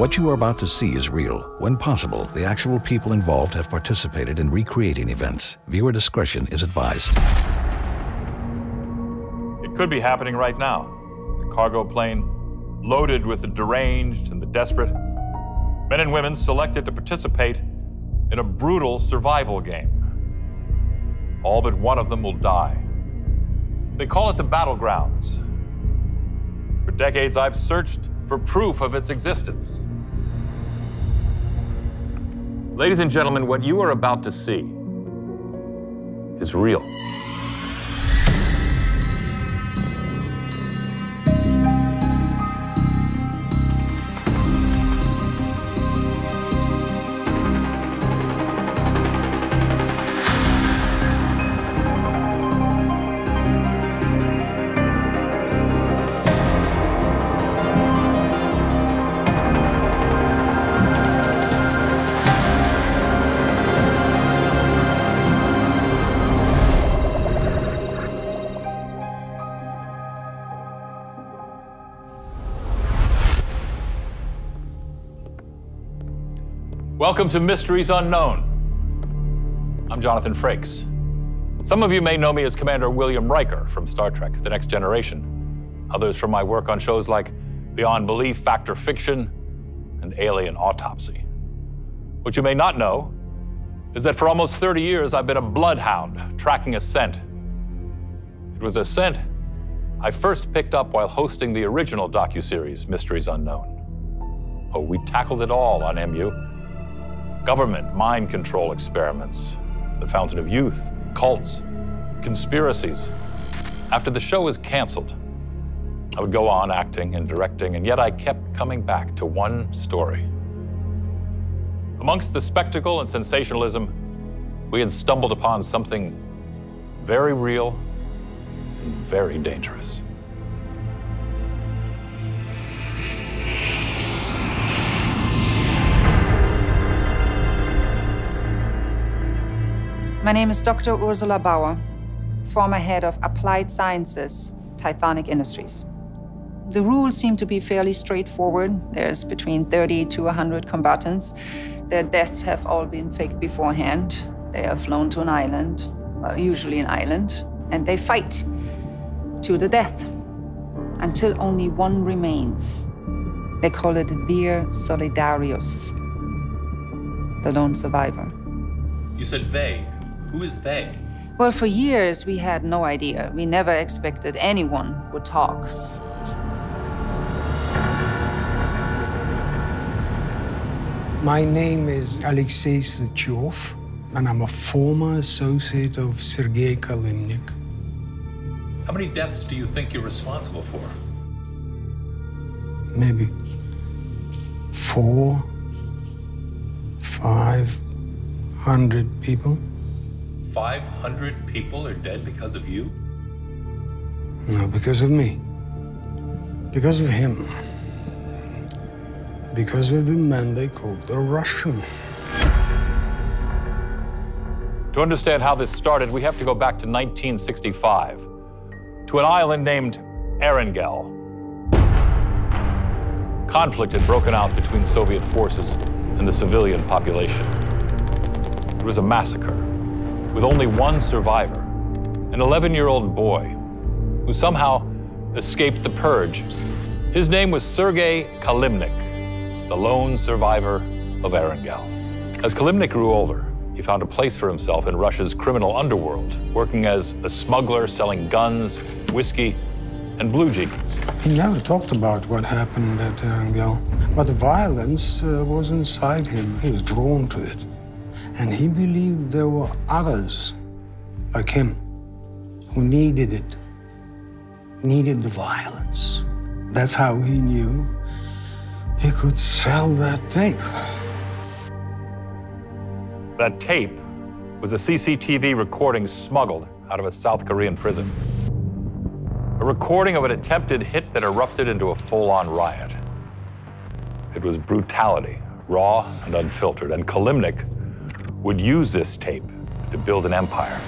What you are about to see is real. When possible, the actual people involved have participated in recreating events. Viewer discretion is advised. It could be happening right now. The cargo plane, loaded with the deranged and the desperate. Men and women selected to participate in a brutal survival game. All but one of them will die. They call it the Battlegrounds. For decades, I've searched for proof of its existence. Ladies and gentlemen, what you are about to see is real. Welcome to Mysteries Unknown. I'm Jonathan Frakes. Some of you may know me as Commander William Riker from Star Trek: The Next Generation. Others from my work on shows like Beyond Belief, Fact or Fiction, and Alien Autopsy. What you may not know is that for almost 30 years, I've been a bloodhound tracking a scent. It was a scent I first picked up while hosting the original docuseries, Mysteries Unknown. Oh, we tackled it all on MU. Government, mind control experiments, the Fountain of Youth, cults, conspiracies. After the show was canceled, I would go on acting and directing, and yet I kept coming back to one story. Amongst the spectacle and sensationalism, we had stumbled upon something very real and very dangerous. My name is Dr. Ursula Bauer, former head of Applied Sciences, Tithonic Industries. The rules seem to be fairly straightforward. There's between 30 to 100 combatants. Their deaths have all been faked beforehand. They are flown to an island, usually an island, and they fight to the death until only one remains. They call it Vir Solidarius, the lone survivor. You said they. Who is they? Well, for years, we had no idea. We never expected anyone would talk. My name is Alexei Sychov, and I'm a former associate of Sergei Kalimnik. How many deaths do you think you're responsible for? Maybe 400, 500 people. 500 people are dead because of you? No, because of me. Because of him. Because of the man they called the Russian. To understand how this started, we have to go back to 1965, to an island named Erengel. Conflict had broken out between Soviet forces and the civilian population. It was a massacre, with only one survivor, an 11-year-old boy who somehow escaped the purge. His name was Sergei Kalimnik, the lone survivor of Erengel. As Kalimnik grew older, he found a place for himself in Russia's criminal underworld, working as a smuggler selling guns, whiskey, and blue jeans. He never talked about what happened at Erengel, but the violence was inside him. He was drawn to it. And he believed there were others like him who needed it, needed the violence. That's how he knew he could sell that tape. That tape was a CCTV recording smuggled out of a South Korean prison. A recording of an attempted hit that erupted into a full-on riot. It was brutality, raw and unfiltered, and Kalimnik would use this tape to build an empire.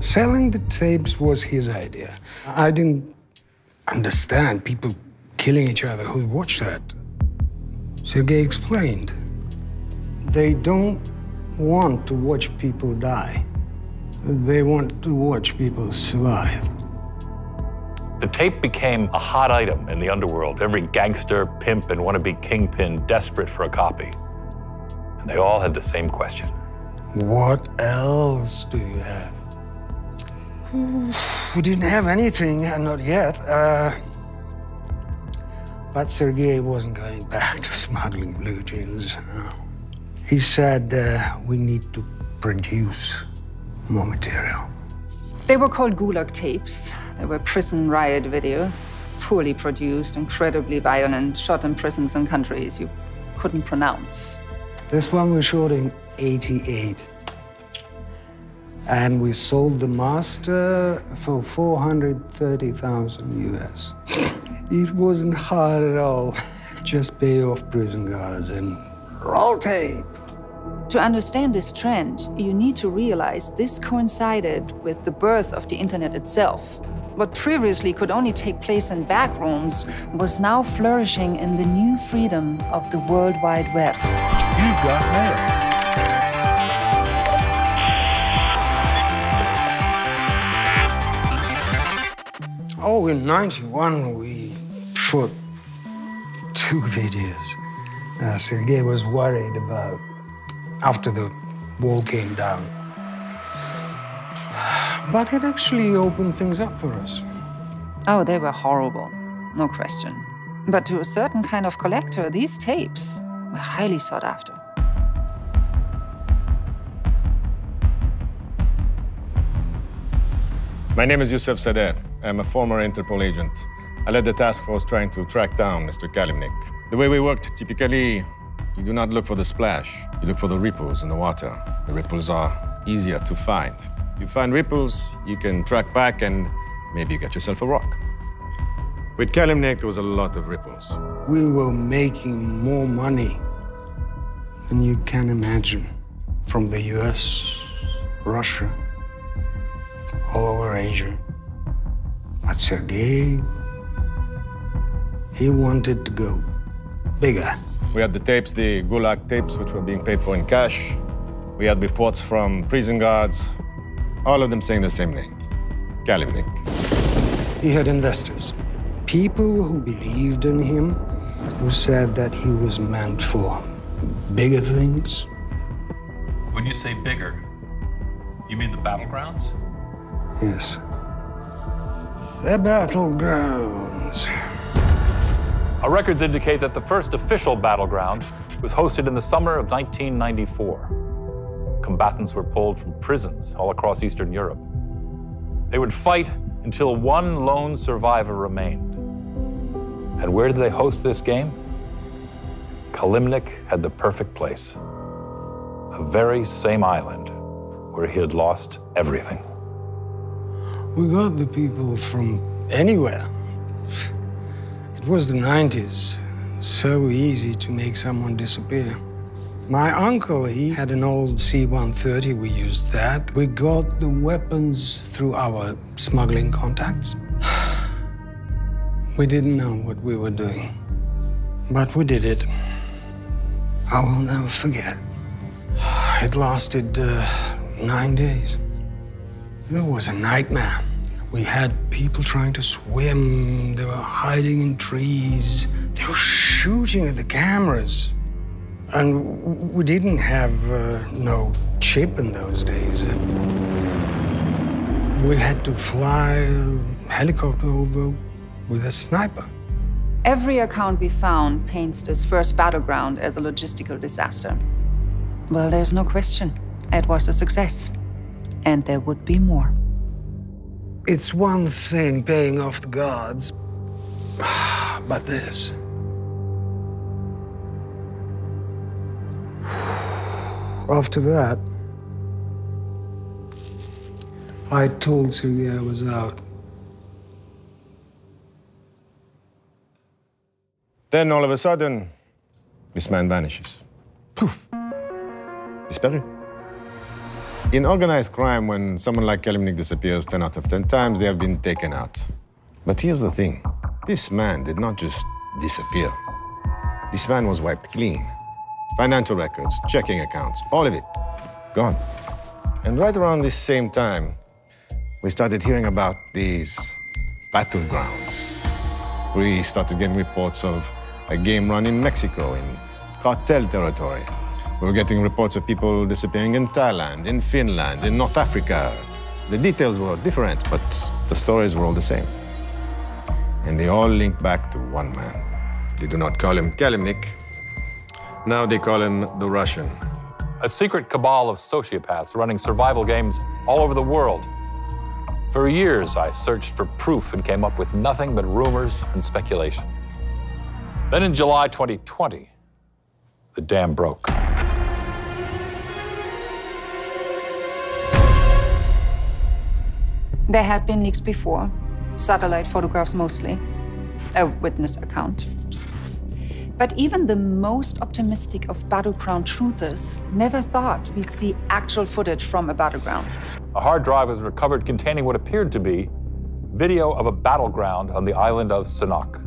Selling the tapes was his idea. I didn't understand people killing each other who watched that. Sergei explained. They don't want to watch people die. They want to watch people survive. The tape became a hot item in the underworld. Every gangster, pimp, and wannabe kingpin desperate for a copy. And they all had the same question. What else do you have? We didn't have anything, not yet. But Sergei wasn't going back to smuggling blue jeans. He said we need to produce more material. They were called Gulag tapes. They were prison riot videos, poorly produced, incredibly violent, shot in prisons and countries you couldn't pronounce. This one we shot in '88. And we sold the master for 430,000 US. It wasn't hard at all. Just pay off prison guards and roll tape. To understand this trend, you need to realize this coincided with the birth of the internet itself. What previously could only take place in back rooms was now flourishing in the new freedom of the World Wide Web. You've got mail. Oh, in '91, we shot 2 videos. Sergei was worried about after the wall came down. But it actually opened things up for us. Oh, they were horrible, no question. But to a certain kind of collector, these tapes were highly sought after. My name is Yusuf Sadeh. I'm a former Interpol agent. I led the task force trying to track down Mr. Kalimnik. The way we worked, typically, you do not look for the splash. You look for the ripples in the water. The ripples are easier to find. You find ripples, you can track back and maybe you get yourself a rock. With Kalimnik, there was a lot of ripples. We were making more money than you can imagine. From the US, Russia, all over Asia. But Sergei, he wanted to go bigger. We had the tapes, the Gulag tapes, which were being paid for in cash. We had reports from prison guards, all of them saying the same name, Kalimnik. He had investors, people who believed in him, who said that he was meant for bigger things. When you say bigger, you mean the battlegrounds? Yes. The Battlegrounds. Our records indicate that the first official battleground was hosted in the summer of 1994. Combatants were pulled from prisons all across Eastern Europe. They would fight until one lone survivor remained. And where did they host this game? Kalimnik had the perfect place. The very same island where he had lost everything. We got the people from anywhere. It was the '90s, so easy to make someone disappear. My uncle, he had an old C-130, we used that. We got the weapons through our smuggling contacts. We didn't know what we were doing, but we did it. I will never forget. It lasted 9 days. It was a nightmare. We had people trying to swim. They were hiding in trees. They were shooting at the cameras. And we didn't have no chip in those days. We had to fly a helicopter over with a sniper. Every account we found paints this first battleground as a logistical disaster. Well, there's no question. It was a success. And there would be more. It's one thing paying off the guards, but this. After that, I told Sergei I was out. Then all of a sudden, this man vanishes. Poof! Disparu. In organized crime, when someone like Kalimnik disappears 10 out of 10 times, they have been taken out. But here's the thing. This man did not just disappear. This man was wiped clean. Financial records, checking accounts, all of it, gone. And right around this same time, we started hearing about these battlegrounds. We started getting reports of a game run in Mexico, in cartel territory. We were getting reports of people disappearing in Thailand, in Finland, in North Africa. The details were different, but the stories were all the same. And they all link back to one man. They do not call him Kalimnik. Now they call him the Russian. A secret cabal of sociopaths running survival games all over the world. For years, I searched for proof and came up with nothing but rumors and speculation. Then in July 2020, the dam broke. There had been leaks before, satellite photographs mostly, a witness account. But even the most optimistic of battleground truthers never thought we'd see actual footage from a battleground. A hard drive was recovered containing what appeared to be video of a battleground on the island of Sanok.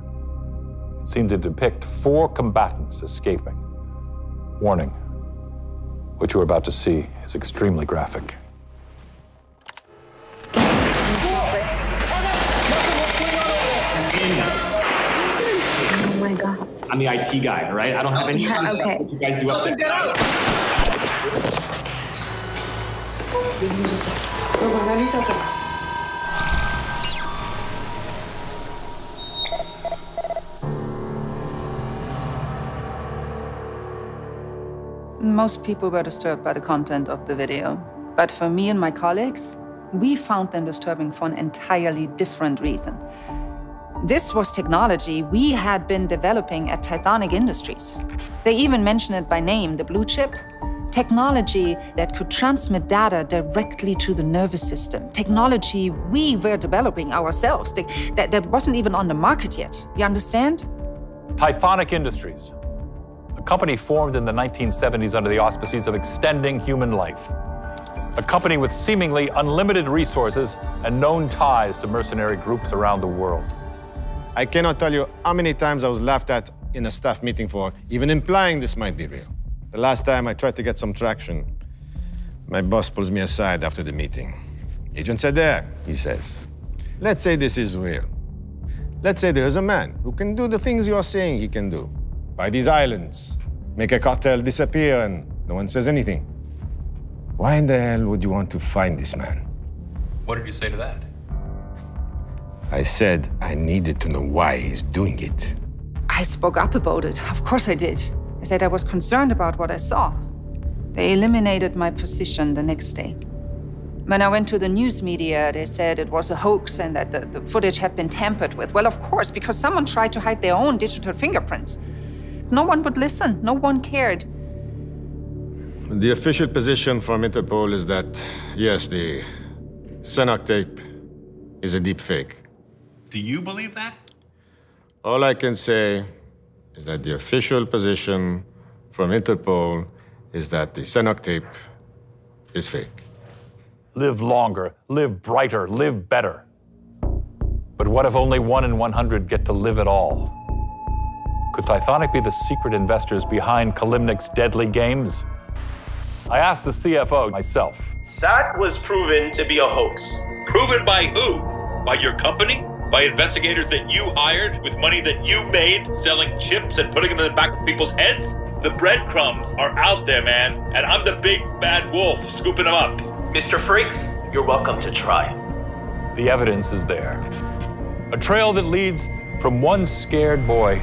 It seemed to depict 4 combatants escaping. Warning, what you're about to see is extremely graphic. Oh my God. I'm the IT guy, all right? I don't have any Okay. what you guys do up there. Most people were disturbed by the content of the video. But for me and my colleagues, we found them disturbing for an entirely different reason. This was technology we had been developing at Tithonic Industries. They even mentioned it by name, the blue chip. Technology that could transmit data directly to the nervous system. Technology we were developing ourselves, that wasn't even on the market yet. You understand? Tithonic Industries, a company formed in the 1970s under the auspices of extending human life. A company with seemingly unlimited resources and known ties to mercenary groups around the world. I cannot tell you how many times I was laughed at in a staff meeting for even implying this might be real. The last time I tried to get some traction, my boss pulls me aside after the meeting. Agent Seder, he says, let's say this is real. Let's say there is a man who can do the things you are saying he can do. Buy these islands, make a cartel disappear, and no one says anything. Why in the hell would you want to find this man? What did you say to that? I said I needed to know why he's doing it. I spoke up about it. Of course I did. I said I was concerned about what I saw. They eliminated my position the next day. When I went to the news media, they said it was a hoax and that the footage had been tampered with. Well, of course, because someone tried to hide their own digital fingerprints. No one would listen. No one cared. The official position from Interpol is that, yes, the Sanok tape is a deep fake. Do you believe that? All I can say is that the official position from Interpol is that the Sanok tape is fake. Live longer, live brighter, live better. But what if only 1 in 100 get to live at all? Could Tithonic be the secret investors behind Kalimnik's deadly games? I asked the CFO myself. That was proven to be a hoax. Proven by who? By your company? By investigators that you hired with money that you made, selling chips and putting them in the back of people's heads? The breadcrumbs are out there, man, and I'm the big bad wolf scooping them up. Mr. Frakes, you're welcome to try. The evidence is there. A trail that leads from one scared boy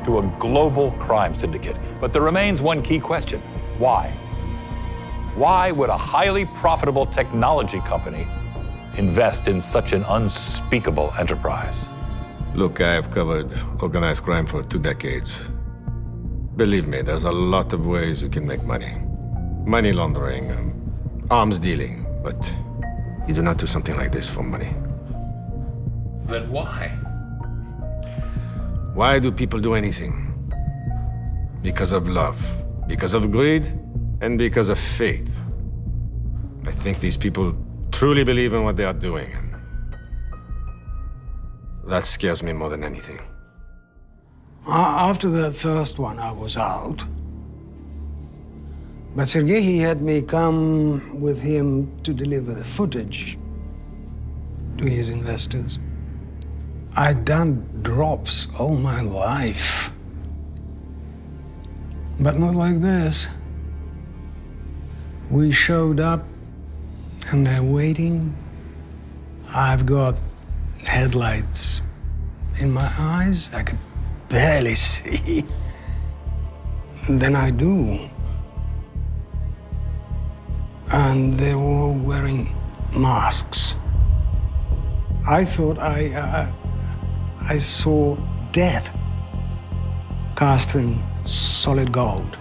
to a global crime syndicate. But there remains one key question. Why? Why would a highly profitable technology company invest in such an unspeakable enterprise? Look, I have covered organized crime for 2 decades. Believe me, there's a lot of ways you can make money. Money laundering, arms dealing, but you do not do something like this for money. Then why? Why do people do anything? Because of love, because of greed, and because of faith. I think these people truly believe in what they are doing. And that scares me more than anything. After the first one, I was out. But Sergei, he had me come with him to deliver the footage to his investors. I'd done drops all my life. But not like this. We showed up and they're waiting. I've got headlights in my eyes. I could barely see. And then I do. And they were all wearing masks. I thought I saw death cast in solid gold.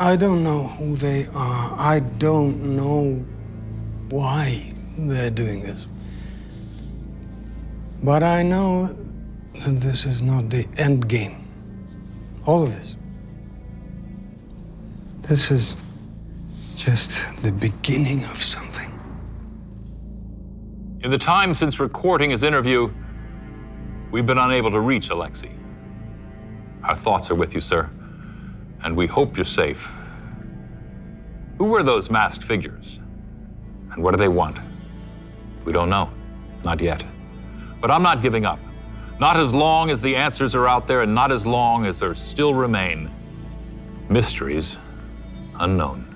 I don't know who they are. I don't know why they're doing this. But I know that this is not the end game. All of this. This is just the beginning of something. In the time since recording his interview, we've been unable to reach Alexei. Our thoughts are with you, sir, and we hope you're safe. Who were those masked figures? And what do they want? We don't know. Not yet. But I'm not giving up. Not as long as the answers are out there, and not as long as there still remain mysteries unknown.